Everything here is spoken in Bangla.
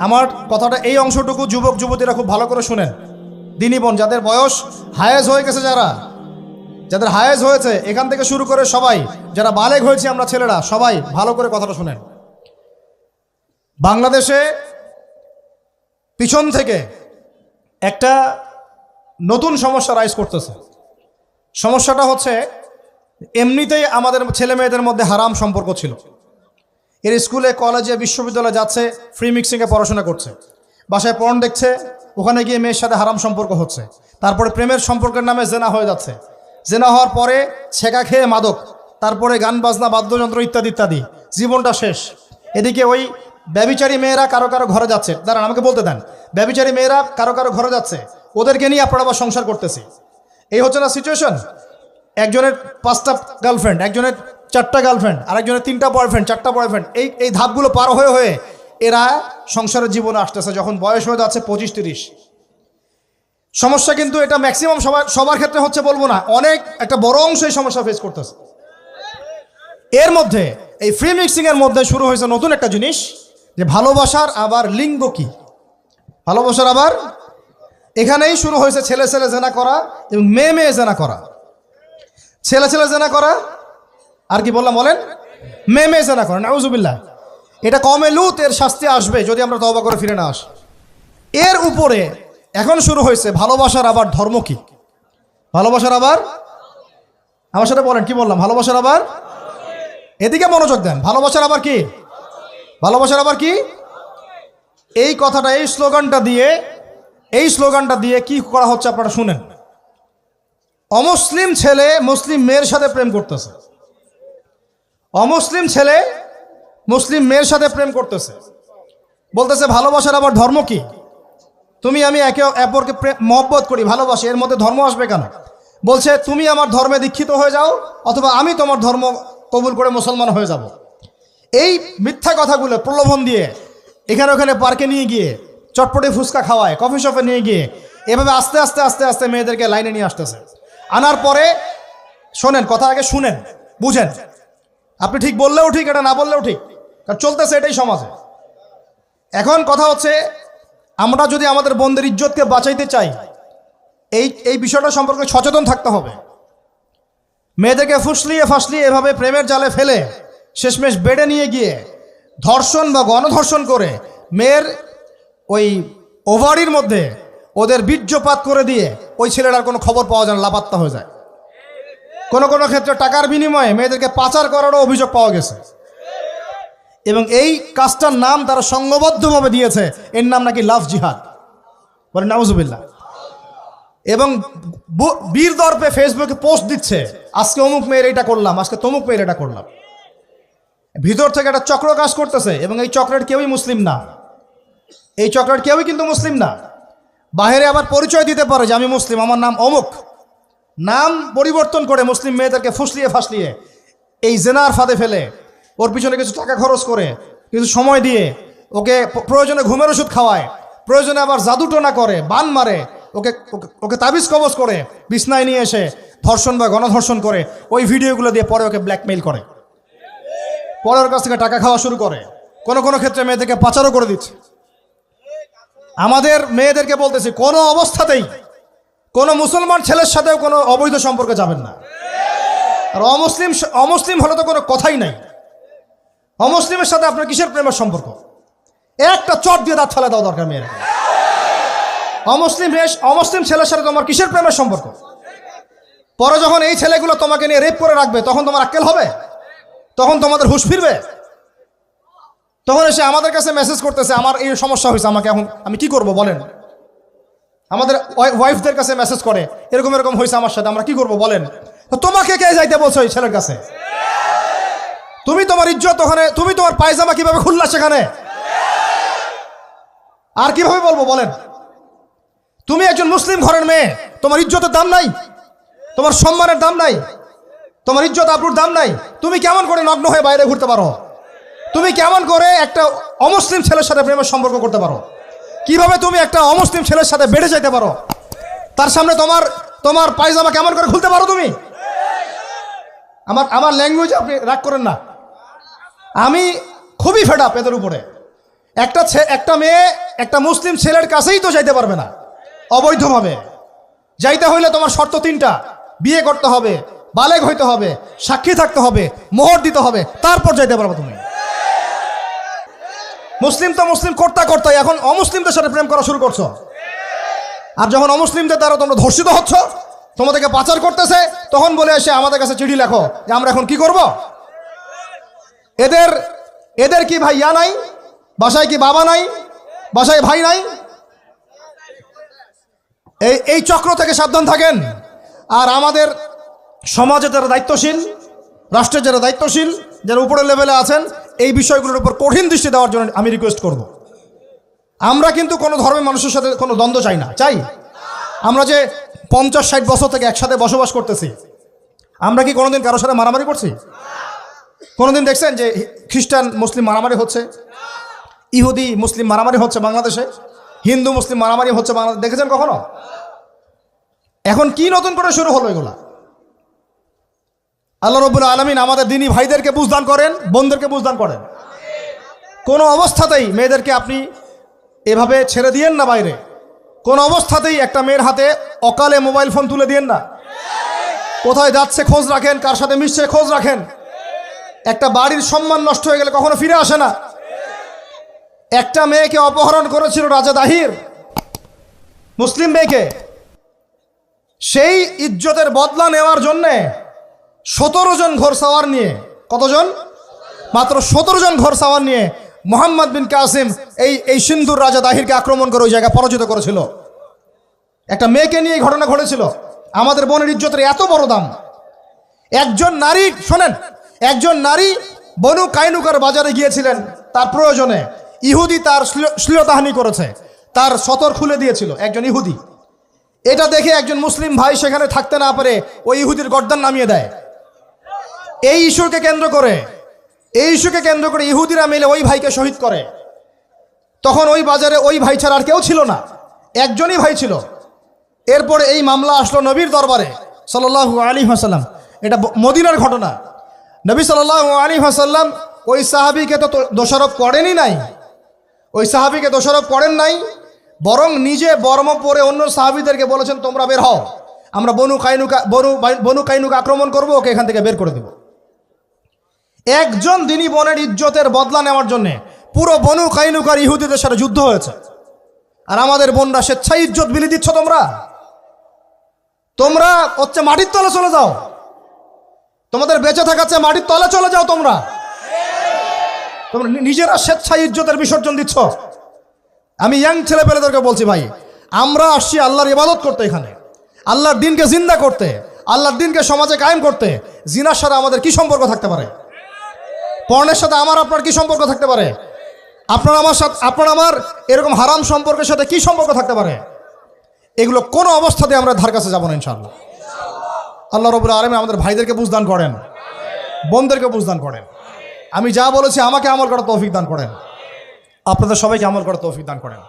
আমার কথাটা এই অংশটুকু যুবক যুবতীরা খুব ভালো করে শুনেন। দিনী বোন যাদের বয়স হায়েজ হয়ে গেছে, যাদের হায়েজ হয়েছে এখান থেকে শুরু করে সবাই যারা বালেগ হয়েছে আমরা ছেলেরা সবাই ভালো করে কথাটা শুনেন। বাংলাদেশে পিছন থেকে একটা নতুন সমস্যা রাইজ করতেছে। সমস্যাটা হচ্ছে এমনিতেই আমাদের ছেলে মেয়েদের মধ্যে হারাম সম্পর্ক ছিল। এর স্কুলে কলেজে বিশ্ববিদ্যালয়ে যাচ্ছে, ফ্রি মিক্সিংয়ে পড়াশোনা করছে, বাসায় পর্ন দেখছে, ওখানে গিয়ে মেয়ের সাথে হারাম সম্পর্ক হচ্ছে, তারপরে প্রেমের সম্পর্কের নামে জেনা হয়ে যাচ্ছে, জেনা হওয়ার পরে ছেঁকা খেয়ে মাদক, তারপরে গান বাজনা বাদ্যযন্ত্র ইত্যাদি ইত্যাদি, জীবনটা শেষ। এদিকে ওই ব্যভিচারী মেয়েরা কারো কারো ঘরে যাচ্ছে, দাঁড়ান আমাকে বলতে দেন, ব্যভিচারী মেয়েরা কারো কারো ঘরে যাচ্ছে, ওদেরকে নিয়ে আপনারা আবার সংসার করতেছি। এই হচ্ছে না সিচুয়েশন। একজনের 5টা গার্লফ্রেন্ড, একজনের 4টা গার্লফ্রেন্ড, আরেকজনের 3টা বয়ফ্রেন্ড, 4টা বয়ফ্রেন্ড, এই ধাপগুলো পার হয়ে হয়ে এরা সংসারের জীবনে আসতেছে যখন বয়স হয়ে যাচ্ছে 25-30। সমস্যা কিন্তু এটা ম্যাক্সিমাম সবার ক্ষেত্রে হচ্ছে বলবো না, অনেক একটা বড় অংশ এই সমস্যা ফেস করতেছে। এর মধ্যে এই ফ্রি মিক্সিংয়ের মধ্যে শুরু হয়েছে নতুন একটা জিনিস, যে ভালোবাসার আবার লিঙ্গ কি, ভালোবাসার আবার এখানেই শুরু হয়েছে ছেলে ছেলে জেনা করা এবং মেয়ে মেয়ে জেনা করা। ছেলে ছেলে জেনা করা আর কি বললাম বলেন, মেয়ে মেয়ে জেনা করা, নাউজুবিল্লাহ। এটা কমে লুত, এর শাস্তি আসবে যদি আমরা তওবা করে ফিরে না আসি। এর উপরে এখন শুরু হয়েছে ভালোবাসার আবার ধর্ম কি, ভালোবাসার আবার, আমার সাথে বলেন কি বললাম, ভালোবাসার আবার, এদিকে মনোযোগ দেন, ভালোবাসার আবার কি, ভালোবাসার আবার কি। এই কথাটা এই স্লোগানটা দিয়ে কি করা হচ্ছে আপনারা শুনেন। অমুসলিম ছেলে মুসলিম মেয়ের সাথে প্রেম করতেছে, অমুসলিম ছেলে মুসলিম মেয়ের সাথে প্রেম করতেছে, বলতেছে ভালোবাসার আবার ধর্ম কি, তুমি আমি একে অপরকে মহব্বত করি, ভালোবাসি, এর মধ্যে ধর্ম আসবে কেন? বলছে তুমি আমার ধর্মে দীক্ষিত হয়ে যাও অথবা আমি তোমার ধর্ম কবুল করে মুসলমান হয়ে যাব। এই মিথ্যা কথাগুলো প্রলোভন দিয়ে এখানে ওখানে পার্কে নিয়ে গিয়ে চটপটে ফুচকা খাওয়ায়, কফি শপে নিয়ে গিয়ে এভাবে আস্তে আস্তে আস্তে আস্তে মেয়েদেরকে লাইনে নিয়ে আসতেছে। আনার পরে শোনেন, কথা আগে শুনেন, বুঝেন। আপনি ঠিক বললেও ঠিক, এটা না বললেও ঠিক, কারণ চলতেছে এটাই সমাজে। এখন কথা হচ্ছে, আমরা যদি আমাদের বোনদের ইজ্জতকে বাঁচাইতে চাই, এই বিষয়টা সম্পর্কে সচেতন থাকতে হবে। মেয়েদেরকে ফুসলিয়ে ফাসলিয়ে এভাবে প্রেমের জালে ফেলে শেষমেশ বেডে নিয়ে গিয়ে ধর্ষণ বা গণধর্ষণ করে মেয়ের ওই ওভারির মধ্যে ওদের বীর্যপাত করে দিয়ে ওই ছেলেটার কোনো খবর পাওয়া যায় না, লাপাত্তা হয়ে যায়। কোনো কোনো ক্ষেত্রে টাকার বিনিময়ে মেয়েদেরকে পাচার করারও অভিযোগ পাওয়া গেছে। এবং এই কাজটার নাম তারা সংঘবদ্ধভাবে দিয়েছে, এর নাম নাকি লাভ জিহাদ, বলে নাউজুবিল্লাহ। এবং বীর দর্পে ফেসবুকে পোস্ট দিচ্ছে, আজকে অমুক মেয়ের এটা করলাম, আজকে তমুক মেয়ের এটা করলাম। ভিতর থেকে একটা চক্র কাজ করতেছে এবং এই চক্রের কেউই মুসলিম না, এই চক্রের কেউই কিন্তু মুসলিম না। বাহিরে আবার পরিচয় দিতে পারে যে আমি মুসলিম, আমার নাম অমুক, নাম পরিবর্তন করে মুসলিম মেয়েদেরকে ফুসলিয়ে ফাসলিয়ে এই জেনার ফাঁদে ফেলে ওর পিছনে কিছু টাকা খরচ করে কিছু সময় দিয়ে ওকে প্রয়োজনে ঘুমের ওষুধ খাওয়ায়, প্রয়োজনে আবার জাদুটোনা করে, বান মারে, ওকে ওকে তাবিজ কবজ করে বিছনায় নিয়ে এসে ধর্ষণ বা গণধর্ষণ করে ওই ভিডিওগুলো দিয়ে পরে ওকে ব্ল্যাকমেইল করে, পরে ওর কাছ থেকে টাকা খাওয়া শুরু করে, কোনো কোনো ক্ষেত্রে মেয়েদেরকে পাচারও করে দিচ্ছে। আমাদের মেয়েদেরকে বলতেছি, কোনো অবস্থাতেই কোনো মুসলমান ছেলের সাথেও কোনো অবৈধ সম্পর্কে যাবেন না। আর অমুসলিম হলে তো কোনো কথাই নাই। অমুসলিমের সাথে আপনার কিসের প্রেমের সম্পর্ক? একটা চট দিয়ে দাঁত ফেলে দেওয়া দরকার মেয়েরা। অমুসলিম ছেলের সাথে তোমার কিসের প্রেমের সম্পর্ক? পরে যখন এই ছেলেগুলো তোমাকে নিয়ে রেপ করে রাখবে তখন তোমার আক্কেল হবে, তখন তোমাদের হুঁশ ফিরবে। তখন এসে আমাদের কাছে মেসেজ করতেছে, আমার এই সমস্যা হয়েছে, আমাকে এখন আমি কি করব বলেন। আমাদের ওয়াইফদের কাছে মেসেজ করে, এরকম এরকম হয়েছে আমার সাথে, আমরা কি করব বলেন। তো তোমাকে কে যাইতে বলছো এই ছেলের কাছে? তুমি তোমার ইজ্জত ওখানে, তুমি তোমার পায়জামা কিভাবে খুললা সেখানে, আর কিভাবে বলবো বলেন। তুমি একজন মুসলিম ঘরের মেয়ে, তোমার ইজ্জতের দাম নাই, তোমার সম্মানের দাম নাই, তোমার ইজ্জত আবরুর দাম নাই। তুমি কেমন করে নগ্ন হয়ে বাইরে ঘুরতে পারো? তুমি কেমন করে একটা অমুসলিম ছেলের সাথে প্রেমের সম্পর্ক করতে পারো? কিভাবে তুমি একটা অমুসলিম ছেলের সাথে বেড়ে যেতে পারো? তার সামনে তোমার পায়জামা কেমন করে খুলতে পারো তুমি? আমার ল্যাঙ্গুয়েজ আপনি রাগ করেন না, আমি খুবই ফেড আপ এদের উপরে। একটা মেয়ে একটা মুসলিম ছেলের কাছেই তো যাইতে পারবে না অবৈধভাবে। যাইতে হইলে তোমার শর্ত 3টা, বিয়ে করতে হবে, বালেগ হইতে হবে, সাক্ষী থাকতে হবে, মোহর দিতে হবে, তারপর যাইতে পারবে তুমি। মুসলিম তো মুসলিম করতে এখন অমুসলিমদের সাথে প্রেম করা শুরু করছো। আর যখন অমুসলিমদের দ্বারা তোমরা ধর্ষিত হচ্ছ, তোমাদেরকে পাচার করতেছে, তখন বলে এসে আমাদের কাছে চিঠি লেখো যে আমরা এখন কি করব। এদের কি ভাইয়া নাই? বাসায় কি বাবা নাই? বাসায় ভাই নাই? এই চক্র থেকে সাবধান থাকেন। আর আমাদের সমাজে যারা দায়িত্বশীল, রাষ্ট্রের যারা দায়িত্বশীল, যারা উপরের লেভেলে আছেন, এই বিষয়গুলোর উপর কঠিন দৃষ্টি দেওয়ার জন্য আমি রিকোয়েস্ট করব। আমরা কিন্তু কোনো ধর্মের মানুষের সাথে কোনো দ্বন্দ্ব চাই না। চাই আমরা যে 50-60 বছর থেকে একসাথে বসবাস করতেছি, আমরা কি কোনোদিন কারোর সাথে মারামারি করছি? কোনোদিন দেখছেন যে খ্রিস্টান মুসলিম মারামারি হচ্ছে? ইহুদি মুসলিম মারামারি হচ্ছে বাংলাদেশে? হিন্দু মুসলিম মারামারি হচ্ছে বাংলাদেশে? দেখেছেন কখনো? এখন কি নতুন করে শুরু হলো এগুলা? আল্লাহ রাব্বুল আলামিন আমাদের দ্বীনি ভাইদেরকে বুঝদান করেন, বোনদেরকে বুঝদান করেন। কোনো অবস্থাতেই মেয়েদেরকে আপনি এভাবে ছেড়ে দিয়েন না বাইরে। কোন অবস্থাতেই একটা মেয়ের হাতে অকালে মোবাইল ফোন তুলে দিয়েন না। কোথায় যাচ্ছে খোঁজ রাখেন, কার সাথে মিশছে খোঁজ রাখেন। একটা বাড়ির সম্মান নষ্ট হয়ে গেলে কখনো ফিরে আসে না। একটা মেয়েকে অপহরণ করেছিল রাজা দাহির, মুসলিম মেয়েকে। সেই ইজ্জতের বদলা নেওয়ার জন্যে 17 জন ঘোড়সাওয়ার নিয়ে, কতজন? মাত্র 17 জন ঘোড়সাওয়ার নিয়ে মোহাম্মদ বিন কাসিম এই সিন্ধুর রাজা দাহিরকে আক্রমণ করে ওই জায়গায় পরাজিত করেছিল। একটা মেয়েকে নিয়ে এই ঘটনা ঘটেছিল। আমাদের বোনের ইজ্জতের এত বড় দাম। একজন নারী, শোনেন, একজন নারী বনু কাইনুকার বাজারে গিয়েছিলেন তার প্রয়োজনে। ইহুদি তার শ্লীলতাহানি করেছে, তার সতর খুলে দিয়েছিল একজন ইহুদি। এটা দেখে একজন মুসলিম ভাই সেখানে থাকতে না পারে ওই ইহুদির গর্দান নামিয়ে দেয়। এই ইস্যুকে কেন্দ্র করে ইহুদিরা মিলে ওই ভাইকে শহীদ করে। তখন ওই বাজারে ওই ভাই ছাড়া আর কেউ ছিল না, একজনই ভাই ছিল। এরপরে এই মামলা আসলো নবীর দরবারে সাল্লাল্লাহু আলাইহি ওয়াসাল্লাম। এটা মদিনার ঘটনা। নবী সাল্লাল্লাহু আলাইহি ওয়াসাল্লাম ওই সাহাবীকে তো দোষারোপ করেনই নাই, ওই সাহাবীকে দোষারোপ করেন নাই, বরং নিজে বর্ম পরে অন্য সাহাবীদেরকে বলেছেন তোমরা বের হও, আমরা বনু কাইনুকা আক্রমণ করবো, ওকে এখান থেকে বের করে দেব। একজন দিনী বোনের ইজ্জতের বদলা নেওয়ার জন্য পুরো বনু কাইনুকার ইহুদিদের সাথে যুদ্ধ হয়েছে। আর আমাদের বোনরা স্বেচ্ছায় ইজ্জত বিলি দিচ্ছ। তোমরা হচ্ছে মাটির তলে চলে যাও, তোমাদের বেঁচে থাকার চেয়ে মাটির তলে চলে যাও। তোমরা নিজেরা স্বেচ্ছায় ইজ্জতের বিসর্জন দিচ্ছ। আমি ইয়াং ছেলেপেলেদেরকে বলছি, ভাই, আমরা আসছি আল্লাহর ইবাদত করতে, এখানে আল্লাহর দিনকে জিন্দা করতে, আল্লাহর দিনকে সমাজে কায়েম করতে। জিনার সাথে আমাদের কি সম্পর্ক থাকতে পারে? পর্নের সাথে আমার আপনার কি সম্পর্ক থাকতে পারে? আপনার আমার এরকম হারাম সম্পর্কের সাথে কি সম্পর্ক থাকতে পারে? এগুলো কোনো অবস্থাতে আমরা ধার কাছে যাবো না ইনশাআল্লাহ। আল্লাহ রাব্বুল আলামিন আমাদের ভাইদেরকে বুঝদান করেন, বোনদেরকে বুঝদান করেন। আমি যা বলেছি আমাকে আমল করার তৌফিক দান করেন, আপনাদের সবাইকে আমল করার তৌফিক দান করেন।